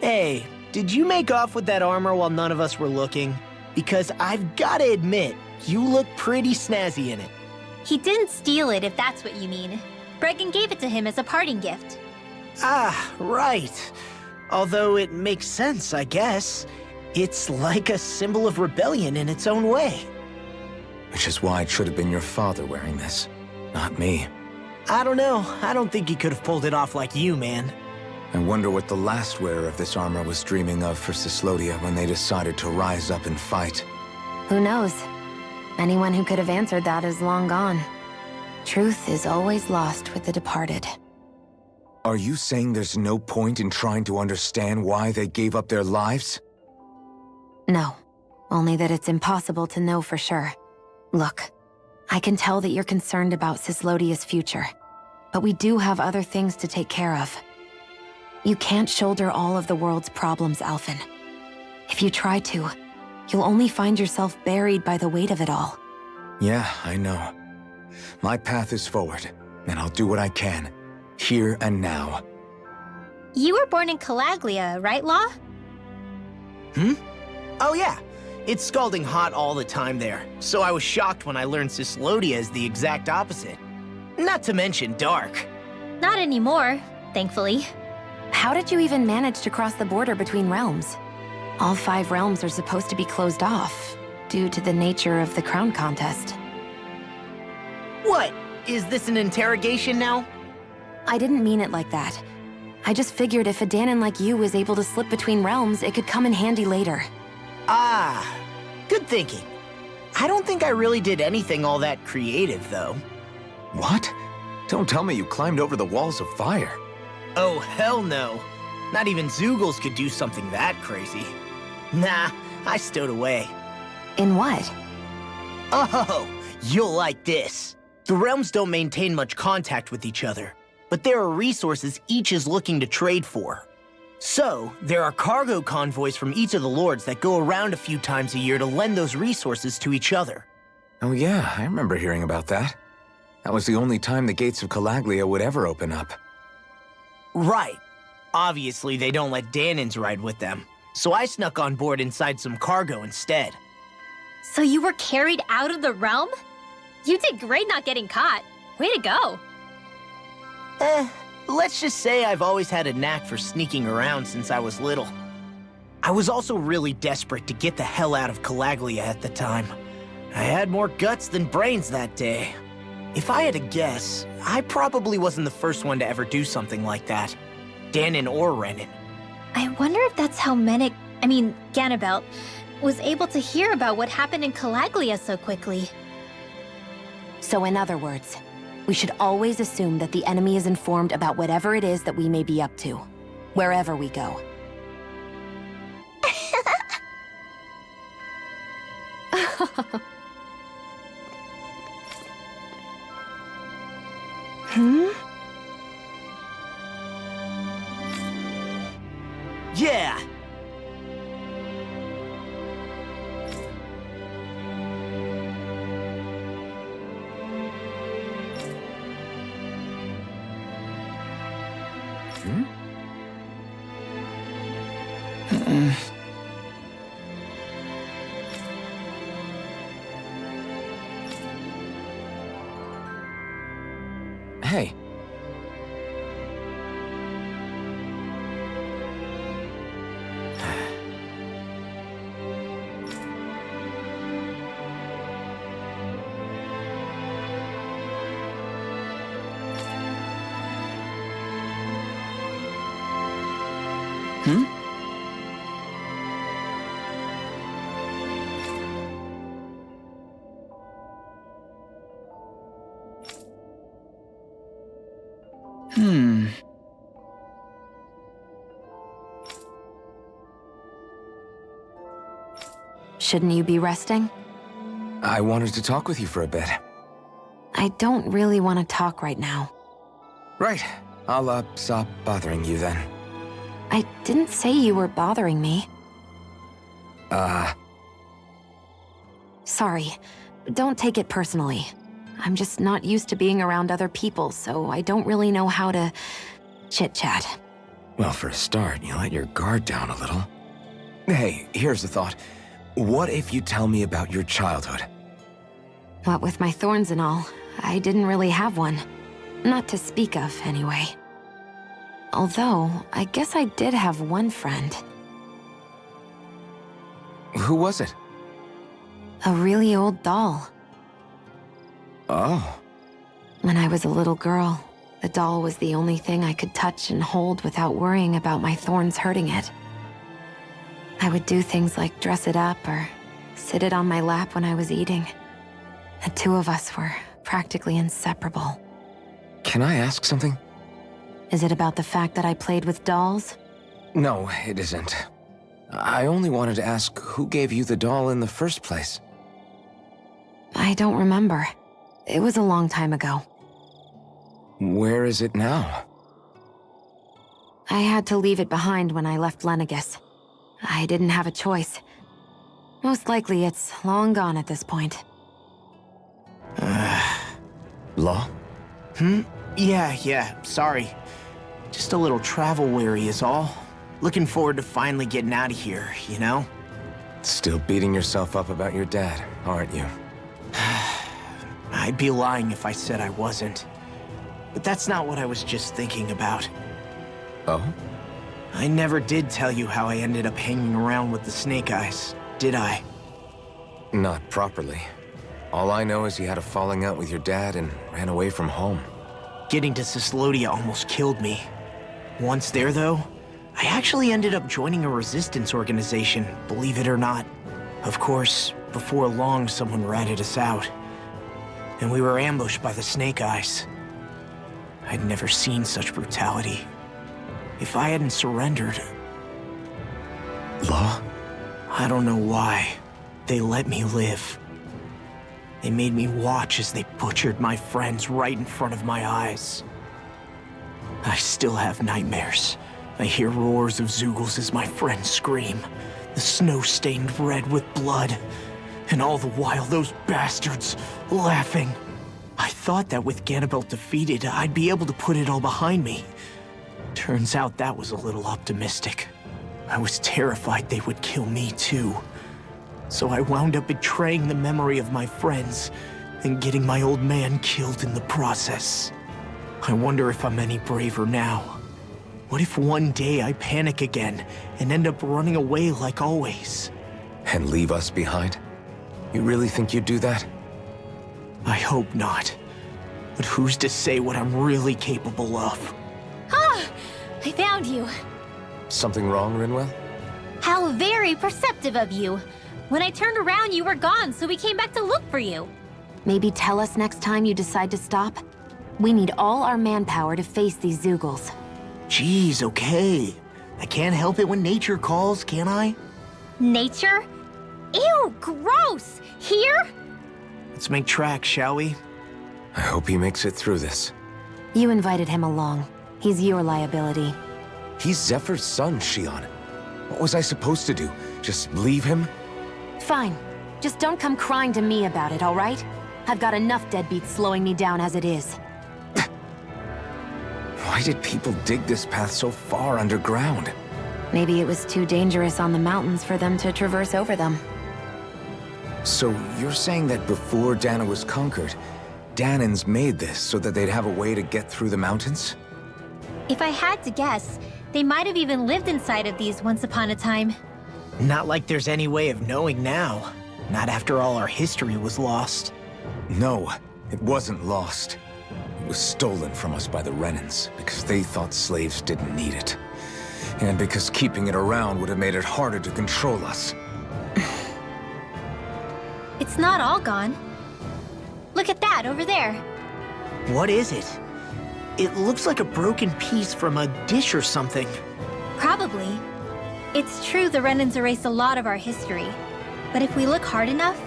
Hey, did you make off with that armor while none of us were looking? Because I've gotta admit, you look pretty snazzy in it. He didn't steal it, if that's what you mean. Bregan gave it to him as a parting gift. Ah, right. Although it makes sense, I guess. It's like a symbol of rebellion in its own way. Which is why it should have been your father wearing this, not me. I don't know. I don't think he could have pulled it off like you, man. I wonder what the last wearer of this armor was dreaming of for Cyslodia when they decided to rise up and fight. Who knows? Anyone who could have answered that is long gone. Truth is always lost with the departed. Are you saying there's no point in trying to understand why they gave up their lives? No. Only that it's impossible to know for sure. Look, I can tell that you're concerned about Cyslodia's future, but we do have other things to take care of. You can't shoulder all of the world's problems, Alphen. If you try to, you'll only find yourself buried by the weight of it all. Yeah, I know. My path is forward, and I'll do what I can, here and now. You were born in Calaglia, right, Law? Oh yeah. It's scalding hot all the time there, so I was shocked when I learned Cyslodia is the exact opposite. Not to mention dark. Not anymore, thankfully. How did you even manage to cross the border between realms? All 5 realms are supposed to be closed off, due to the nature of the crown contest. What? Is this an interrogation now? I didn't mean it like that. I just figured if a Danon like you was able to slip between realms, it could come in handy later. Ah, good thinking. I don't think I really did anything all that creative, though. What? Don't tell me you climbed over the walls of fire. Oh, hell no. Not even Zoogles could do something that crazy. Nah, I stowed away. In what? Oh, you'll like this. The realms don't maintain much contact with each other, but there are resources each is looking to trade for. So, there are cargo convoys from each of the lords that go around a few times a year to lend those resources to each other. Oh yeah, I remember hearing about that. That was the only time the gates of Calaglia would ever open up. Right. Obviously, they don't let Danons ride with them, so I snuck on board inside some cargo instead. So you were carried out of the realm? You did great not getting caught. Way to go. Let's just say I've always had a knack for sneaking around since I was little. I was also really desperate to get the hell out of Calaglia at the time. I had more guts than brains that day. If I had to guess, I probably wasn't the first one to ever do something like that. Danon or Renan. I wonder if that's how Ganabelt, was able to hear about what happened in Calaglia so quickly. So in other words, we should always assume that the enemy is informed about whatever it is that we may be up to, wherever we go. Yeah! Hey. Shouldn't you be resting? I wanted to talk with you for a bit. I don't really want to talk right now. Right. I'll, stop bothering you then. I didn't say you were bothering me. Sorry. Don't take it personally. I'm just not used to being around other people, so I don't really know how to chit-chat. Well, for a start, you let your guard down a little. Hey, here's a thought. What if you tell me about your childhood? What with my thorns and all, I didn't really have one. Not to speak of, anyway. Although, I guess I did have one friend. Who was it? A really old doll. Oh. When I was a little girl, the doll was the only thing I could touch and hold without worrying about my thorns hurting it. I would do things like dress it up or sit it on my lap when I was eating. The two of us were practically inseparable. Can I ask something? Is it about the fact that I played with dolls? No, it isn't. I only wanted to ask who gave you the doll in the first place. I don't remember. It was a long time ago. Where is it now? I had to leave it behind when I left Lenegus. I didn't have a choice. Most likely it's long gone at this point. Law? Yeah, sorry. Just a little travel weary is all. Looking forward to finally getting out of here, you know? Still beating yourself up about your dad, aren't you? I'd be lying if I said I wasn't. But that's not what I was just thinking about. Oh? I never did tell you how I ended up hanging around with the Snake Eyes, did I? Not properly. All I know is you had a falling out with your dad and ran away from home. Getting to Cislodia almost killed me. Once there, though, I actually ended up joining a resistance organization, believe it or not. Of course, before long, someone ratted us out. And we were ambushed by the Snake Eyes. I'd never seen such brutality. If I hadn't surrendered... Law? I don't know why. They let me live. They made me watch as they butchered my friends right in front of my eyes. I still have nightmares. I hear roars of Zeugles as my friends scream. The snow stained red with blood. And all the while, those bastards laughing. I thought that with Ganabelt defeated, I'd be able to put it all behind me. Turns out that was a little optimistic. I was terrified they would kill me too. So I wound up betraying the memory of my friends and getting my old man killed in the process. I wonder if I'm any braver now. What if one day I panic again and end up running away like always? And leave us behind? You really think you'd do that? I hope not. But who's to say what I'm really capable of? Ah! I found you. Something wrong, Rinwell? How very perceptive of you. When I turned around, you were gone, so we came back to look for you. Maybe tell us next time you decide to stop? We need all our manpower to face these Zeugles. Jeez, okay. I can't help it when nature calls, can I? Nature? Ew, gross! Here? Let's make tracks, shall we? I hope he makes it through this. You invited him along. He's your liability. He's Zephyr's son, Shion. What was I supposed to do? Just leave him? Fine. Just don't come crying to me about it, all right? I've got enough deadbeats slowing me down as it is. Why did people dig this path so far underground? Maybe it was too dangerous on the mountains for them to traverse over them. So you're saying that before Dana was conquered, Danans made this so that they'd have a way to get through the mountains? If I had to guess, they might have even lived inside of these once upon a time. Not like there's any way of knowing now. Not after all our history was lost. No, it wasn't lost. It was stolen from us by the Renans, because they thought slaves didn't need it. And because keeping it around would have made it harder to control us. It's not all gone. Look at that over there. What is it? It looks like a broken piece from a dish or something. Probably. It's true the Renans erased a lot of our history. But if we look hard enough,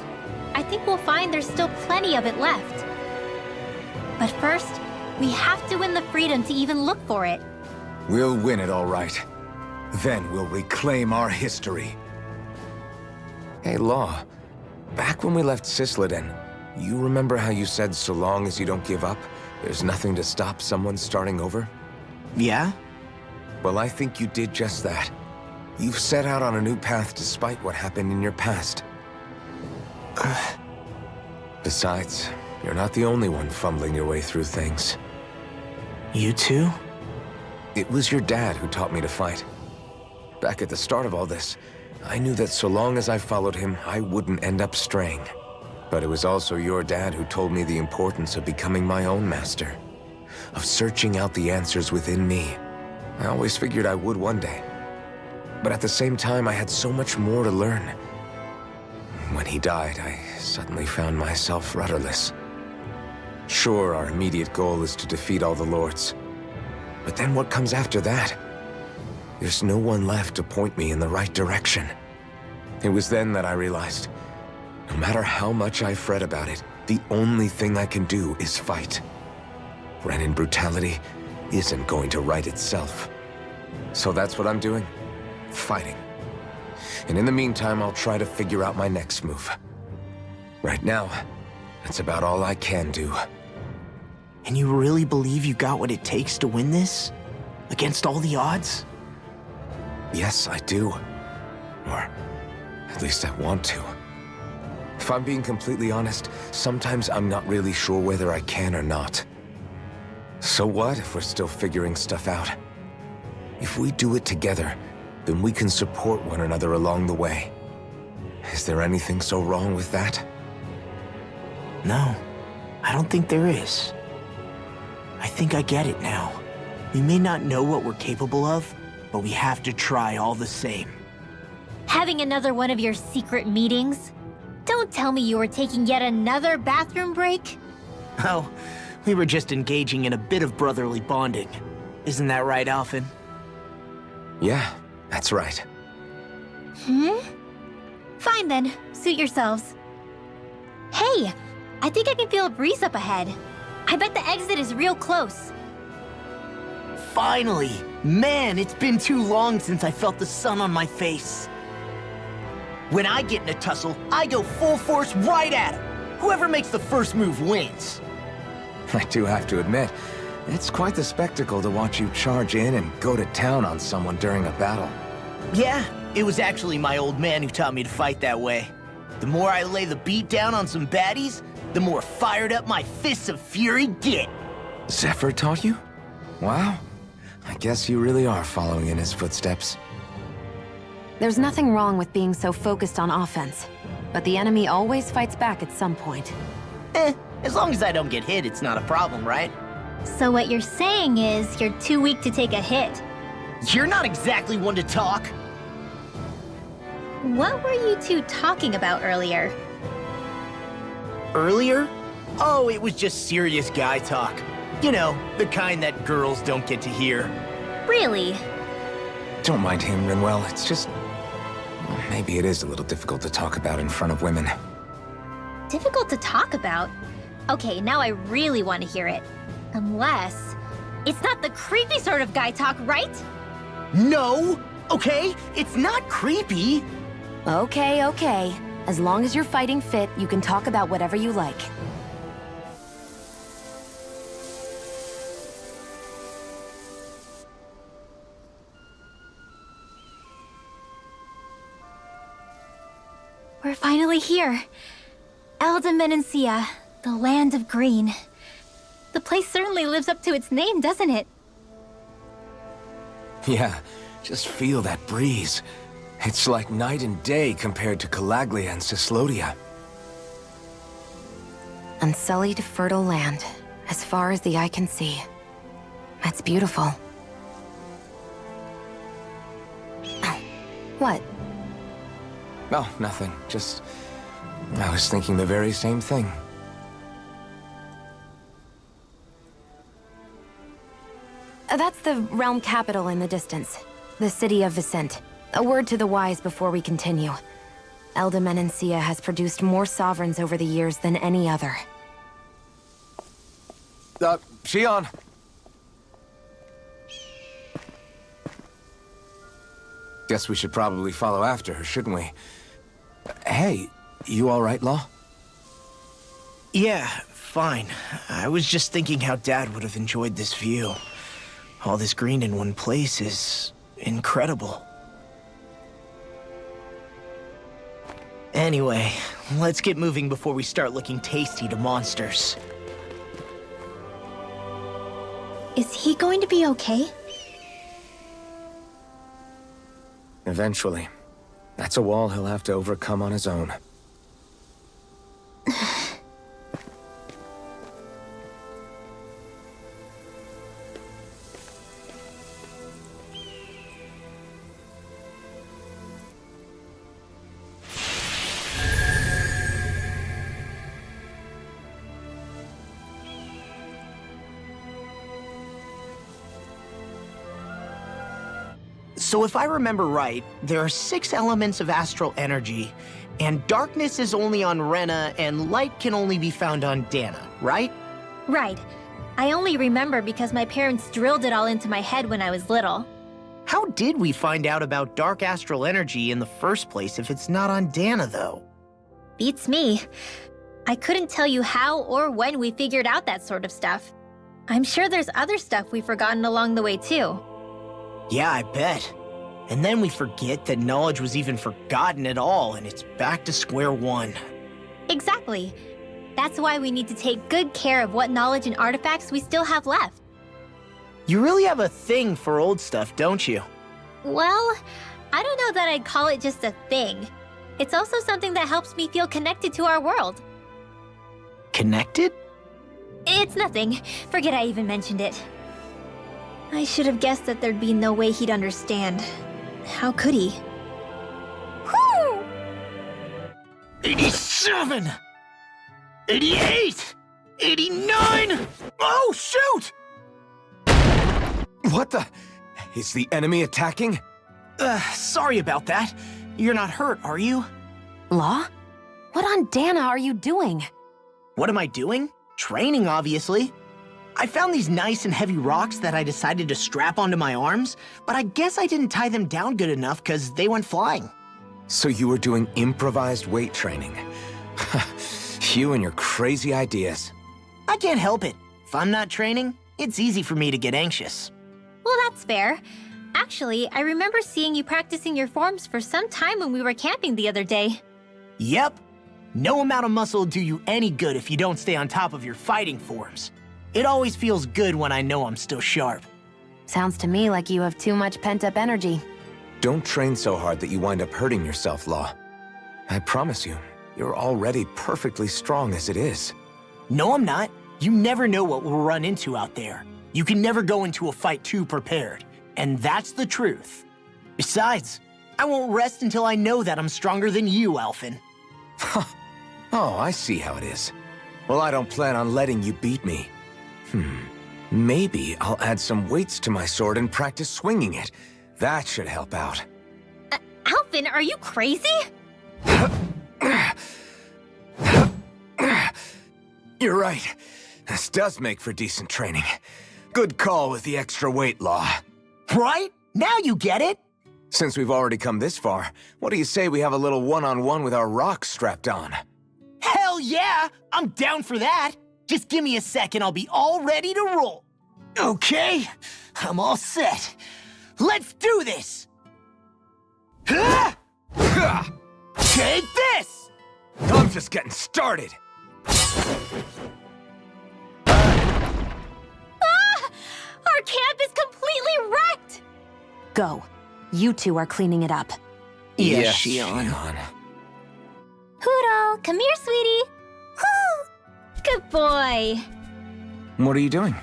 I think we'll find there's still plenty of it left. But first, we have to win the freedom to even look for it. We'll win it, all right. Then we'll reclaim our history. Hey, Law. Back when we left Cisloden, you remember how you said so long as you don't give up, there's nothing to stop someone starting over? Yeah? Well, I think you did just that. You've set out on a new path despite what happened in your past. Besides, you're not the only one fumbling your way through things. You too? It was your dad who taught me to fight. Back at the start of all this, I knew that so long as I followed him, I wouldn't end up straying. But it was also your dad who told me the importance of becoming my own master, of searching out the answers within me. I always figured I would one day. But at the same time, I had so much more to learn. When he died, I suddenly found myself rudderless. Sure, our immediate goal is to defeat all the lords. But then what comes after that? There's no one left to point me in the right direction. It was then that I realized, no matter how much I fret about it, the only thing I can do is fight. Renin brutality isn't going to right itself. So that's what I'm doing. Fighting. And in the meantime, I'll try to figure out my next move. Right now, that's about all I can do. And you really believe you got what it takes to win this? Against all the odds? Yes, I do. Or at least I want to. If I'm being completely honest, sometimes I'm not really sure whether I can or not. So what if we're still figuring stuff out? If we do it together, then we can support one another along the way. Is there anything so wrong with that? No, I don't think there is. I think I get it now. We may not know what we're capable of, but we have to try all the same. Having another one of your secret meetings? Don't tell me you were taking yet another bathroom break? Oh, we were just engaging in a bit of brotherly bonding. Isn't that right, Alphen? Yeah, that's right. Fine then, suit yourselves. Hey, I think I can feel a breeze up ahead. I bet the exit is real close. Finally! Man, it's been too long since I felt the sun on my face. When I get in a tussle, I go full force right at him. Whoever makes the first move wins. I do have to admit, it's quite the spectacle to watch you charge in and go to town on someone during a battle. Yeah, it was actually my old man who taught me to fight that way. The more I lay the beat down on some baddies, the more fired up my fists of fury get. Zephyr taught you? Wow. I guess you really are following in his footsteps. There's nothing wrong with being so focused on offense, but the enemy always fights back at some point. As long as I don't get hit, it's not a problem, right? So what you're saying is you're too weak to take a hit. You're not exactly one to talk. What were you two talking about earlier? Earlier? Oh, it was just serious guy talk. You know, the kind that girls don't get to hear. Really? Don't mind him, Rinwell. It's just... maybe it is a little difficult to talk about in front of women. Difficult to talk about? Okay, now I really want to hear it. Unless... it's not the creepy sort of guy talk, right? No! Okay? It's not creepy! Okay, okay. As long as you're fighting fit, you can talk about whatever you like. We're finally here. Elde Menância, the land of green. The place certainly lives up to its name, doesn't it? Yeah, just feel that breeze. It's like night and day compared to Calaglia and Cislodia. Unsullied, fertile land, as far as the eye can see. That's beautiful. Oh, what? Oh, nothing. Just... I was thinking the very same thing. That's the realm capital in the distance. The city of Vicent. A word to the wise before we continue. Elde Menância has produced more sovereigns over the years than any other. Shion! Guess we should probably follow after her, shouldn't we? Hey, you all right, Law? Yeah, fine. I was just thinking how Dad would have enjoyed this view. All this green in one place is incredible. Anyway, let's get moving before we start looking tasty to monsters. Is he going to be okay? Eventually. That's a wall he'll have to overcome on his own. So if I remember right, there are 6 elements of astral energy, and darkness is only on Rena, and light can only be found on Dana, right? Right. I only remember because my parents drilled it all into my head when I was little. How did we find out about dark astral energy in the first place if it's not on Dana, though? Beats me. I couldn't tell you how or when we figured out that sort of stuff. I'm sure there's other stuff we've forgotten along the way, too. Yeah, I bet. And then we forget that knowledge was even forgotten at all, and it's back to square one. Exactly. That's why we need to take good care of what knowledge and artifacts we still have left. You really have a thing for old stuff, don't you? Well, I don't know that I'd call it just a thing. It's also something that helps me feel connected to our world. Connected? It's nothing. Forget I even mentioned it. I should have guessed that there'd be no way he'd understand. How could he? Whew! 87! 88! 89! Oh, shoot! What the? Is the enemy attacking? Sorry about that. You're not hurt, are you? Law? What on Dana are you doing? What am I doing? Training, obviously. I found these nice and heavy rocks that I decided to strap onto my arms, but I guess I didn't tie them down good enough because they went flying. So you were doing improvised weight training. You and your crazy ideas. I can't help it. If I'm not training, it's easy for me to get anxious. Well, that's fair. Actually, I remember seeing you practicing your forms for some time when we were camping the other day. Yep. No amount of muscle will do you any good if you don't stay on top of your fighting forms. It always feels good when I know I'm still sharp. Sounds to me like you have too much pent-up energy. Don't train so hard that you wind up hurting yourself, Law. I promise you, you're already perfectly strong as it is. No, I'm not. You never know what we'll run into out there. You can never go into a fight too prepared. And that's the truth. Besides, I won't rest until I know that I'm stronger than you, Alphen. Oh, I see how it is. Well, I don't plan on letting you beat me. Maybe I'll add some weights to my sword and practice swinging it. That should help out. Alphen, are you crazy? You're right. This does make for decent training. Good call with the extra weight, Law. Right? Now you get it! Since we've already come this far, what do you say we have a little one-on-one with our rocks strapped on? Hell yeah! I'm down for that! Just give me a sec and I'll be all ready to roll. Okay, I'm all set. Let's do this! Take this! I'm just getting started. Our camp is completely wrecked! Go. You two are cleaning it up. Yes, Shion. Huro, come here, sweetie. Woo! Good boy. What are you doing?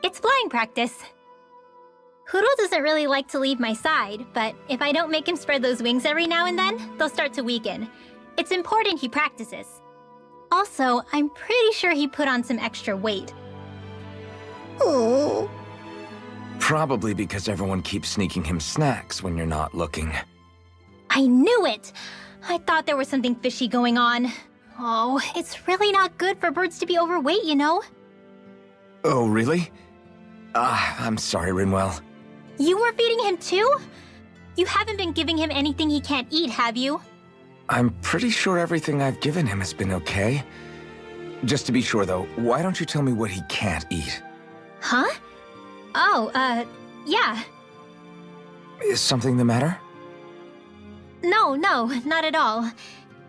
It's flying practice. Huro doesn't really like to leave my side, but if I don't make him spread those wings every now and then, they'll start to weaken. It's important he practices. Also, I'm pretty sure he put on some extra weight. Oh. Probably because everyone keeps sneaking him snacks when you're not looking. I knew it! I thought there was something fishy going on. Oh, it's really not good for birds to be overweight, you know? Oh, really? I'm sorry, Rinwell. You were feeding him too? You haven't been giving him anything he can't eat, have you? I'm pretty sure everything I've given him has been okay. Just to be sure, though, why don't you tell me what he can't eat? Huh? Oh, yeah. Is something the matter? No, not at all.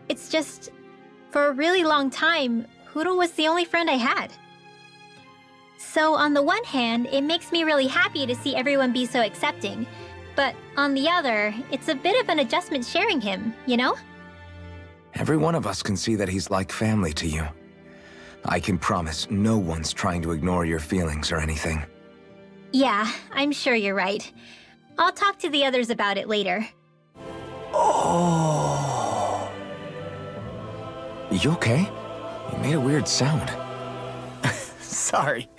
It's just, for a really long time, Huro was the only friend I had. So on the one hand, it makes me really happy to see everyone be so accepting. But on the other, it's a bit of an adjustment sharing him, you know? Every one of us can see that he's like family to you. I can promise no one's trying to ignore your feelings or anything. Yeah, I'm sure you're right. I'll talk to the others about it later. Oh. You okay? You made a weird sound. Sorry.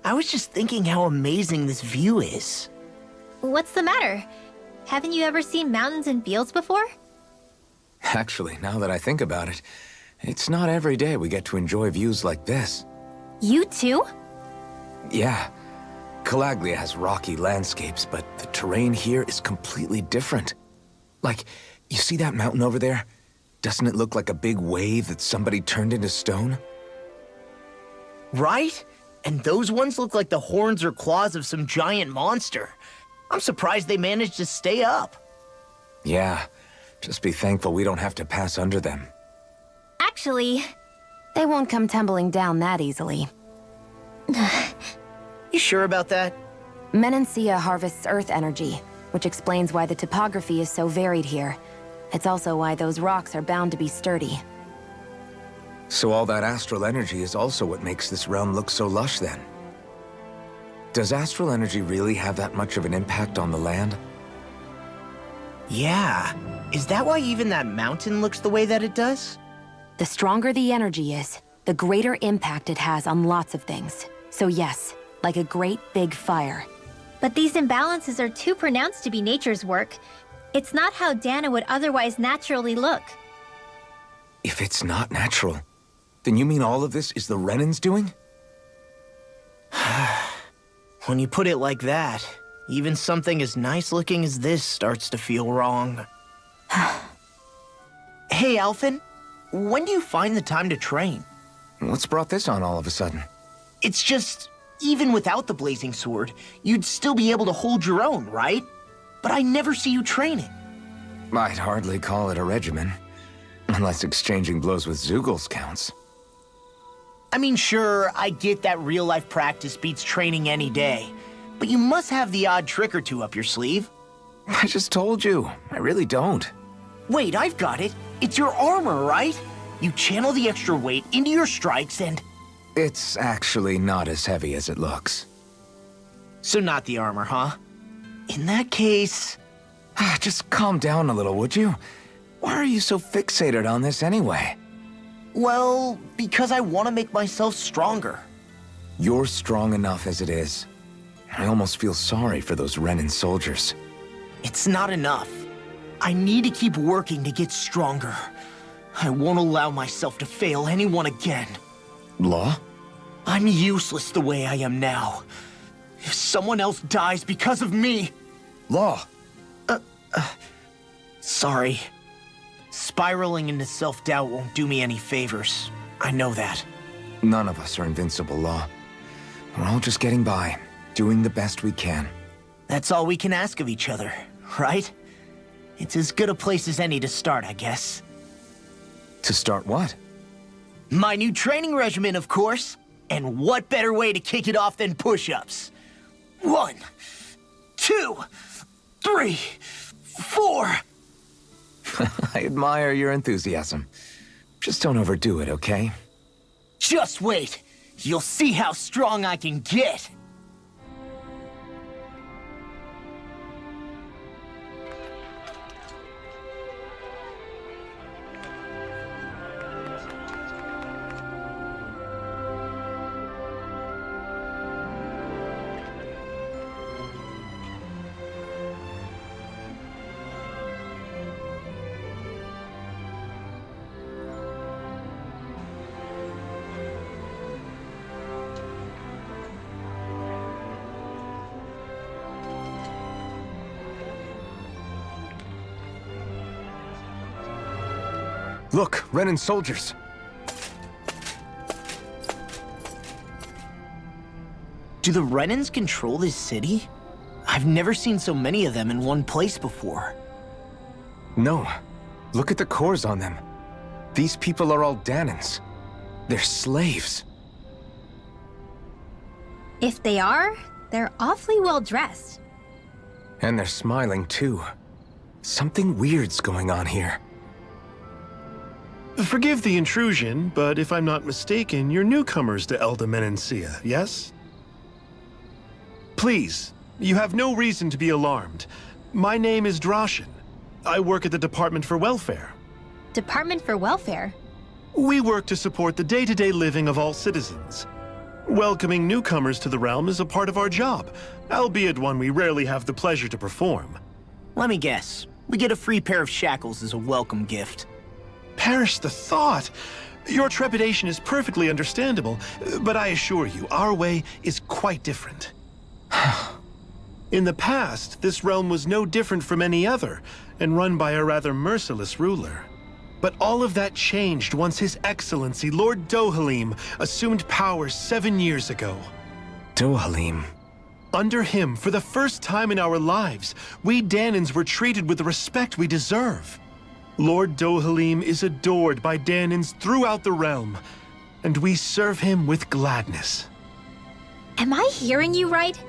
I was just thinking how amazing this view is. What's the matter? Haven't you ever seen mountains and fields before? Actually, now that I think about it, it's not every day we get to enjoy views like this. You too? Yeah. Calaglia has rocky landscapes, but the terrain here is completely different. Like, you see that mountain over there? Doesn't it look like a big wave that somebody turned into stone? Right? And those ones look like the horns or claws of some giant monster. I'm surprised they managed to stay up. Yeah. Just be thankful we don't have to pass under them. Actually, They won't come tumbling down that easily. You sure about that? Menância harvests earth energy, which explains why the topography is so varied here. It's also why those rocks are bound to be sturdy. So all that astral energy is also what makes this realm look so lush then. Does astral energy really have that much of an impact on the land? Yeah. Is that why even that mountain looks the way that it does? The stronger the energy is, the greater impact it has on lots of things. So yes, like a great big fire. but these imbalances are too pronounced to be nature's work. It's not how Dana would otherwise naturally look. If it's not natural, then you mean all of this is the Renan's doing? When you put it like that, even something as nice looking as this starts to feel wrong. Hey, Alphen, when do you find the time to train? What's brought this on all of a sudden? It's just, even without the blazing sword, you'd still be able to hold your own, right? But I never see you training. I'd hardly call it a regimen. Unless exchanging blows with Zeugles counts. I mean, sure, I get that real-life practice beats training any day. But you must have the odd trick or two up your sleeve. I just told you, I really don't. Wait, I've got it. It's your armor, right? You channel the extra weight into your strikes and... It's actually not as heavy as it looks. So not the armor, huh? In that case... Just calm down a little, would you? Why are you so fixated on this anyway? Well, because I want to make myself stronger. You're strong enough as it is. I almost feel sorry for those Renan soldiers. It's not enough. I need to keep working to get stronger. I won't allow myself to fail anyone again. Law? I'm useless the way I am now. If someone else dies because of me... Law! Sorry. Spiraling into self-doubt won't do me any favors. I know that. None of us are invincible, Law. We're all just getting by, doing the best we can. That's all we can ask of each other, right? It's as good a place as any to start, I guess. To start what? My new training regimen, of course. And what better way to kick it off than push-ups? 1, 2, 3, 4... I admire your enthusiasm. Just don't overdo it, okay? Just wait. You'll see how strong I can get. Look, Renan soldiers! Do the Renans control this city? I've never seen so many of them in one place before. No. Look at the cores on them. These people are all Danans. They're slaves. If they are, they're awfully well dressed. And they're smiling too. Something weird's going on here. Forgive the intrusion, but if I'm not mistaken, you're newcomers to Elde Menância, yes? Please, you have no reason to be alarmed. My name is Droshin. I work at the Department for Welfare. Department for Welfare? We work to support the day-to-day living of all citizens. Welcoming newcomers to the realm is a part of our job, albeit one we rarely have the pleasure to perform. Let me guess. We get a free pair of shackles as a welcome gift. Perish the thought! Your trepidation is perfectly understandable, but I assure you, our way is quite different. In the past, this realm was no different from any other, and run by a rather merciless ruler. But all of that changed once His Excellency, Lord Dohalim, assumed power 7 years ago. Dohalim. Under him, for the first time in our lives, we Danans were treated with the respect we deserve. Lord Dohalim is adored by Danans throughout the realm, and we serve him with gladness. Am I hearing you right?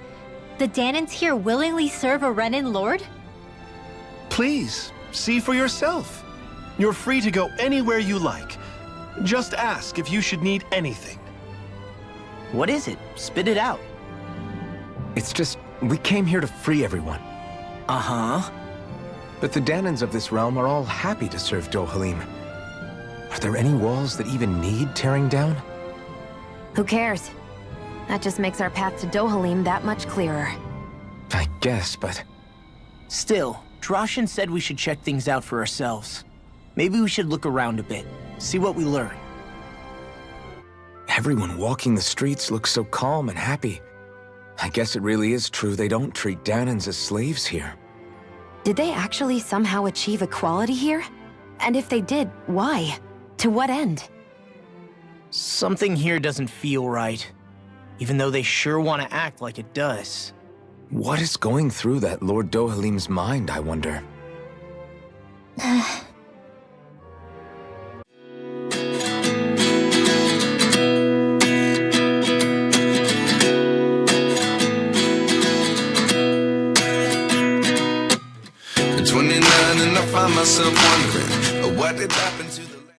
The Danans here willingly serve a Renan lord? Please, see for yourself. You're free to go anywhere you like. Just ask if you should need anything. What is it? Spit it out. It's just, we came here to free everyone. Uh-huh. But the Danans of this realm are all happy to serve Dohalim. Are there any walls that even need tearing down? Who cares? That just makes our path to Dohalim that much clearer. I guess, but... Still, Droshin said we should check things out for ourselves. Maybe we should look around a bit, see what we learn. Everyone walking the streets looks so calm and happy. I guess it really is true they don't treat Danans as slaves here. Did they actually somehow achieve equality here? And if they did, why? To what end? Something here doesn't feel right, even though they sure want to act like it does. What is going through that Lord Dohalim's mind, I wonder?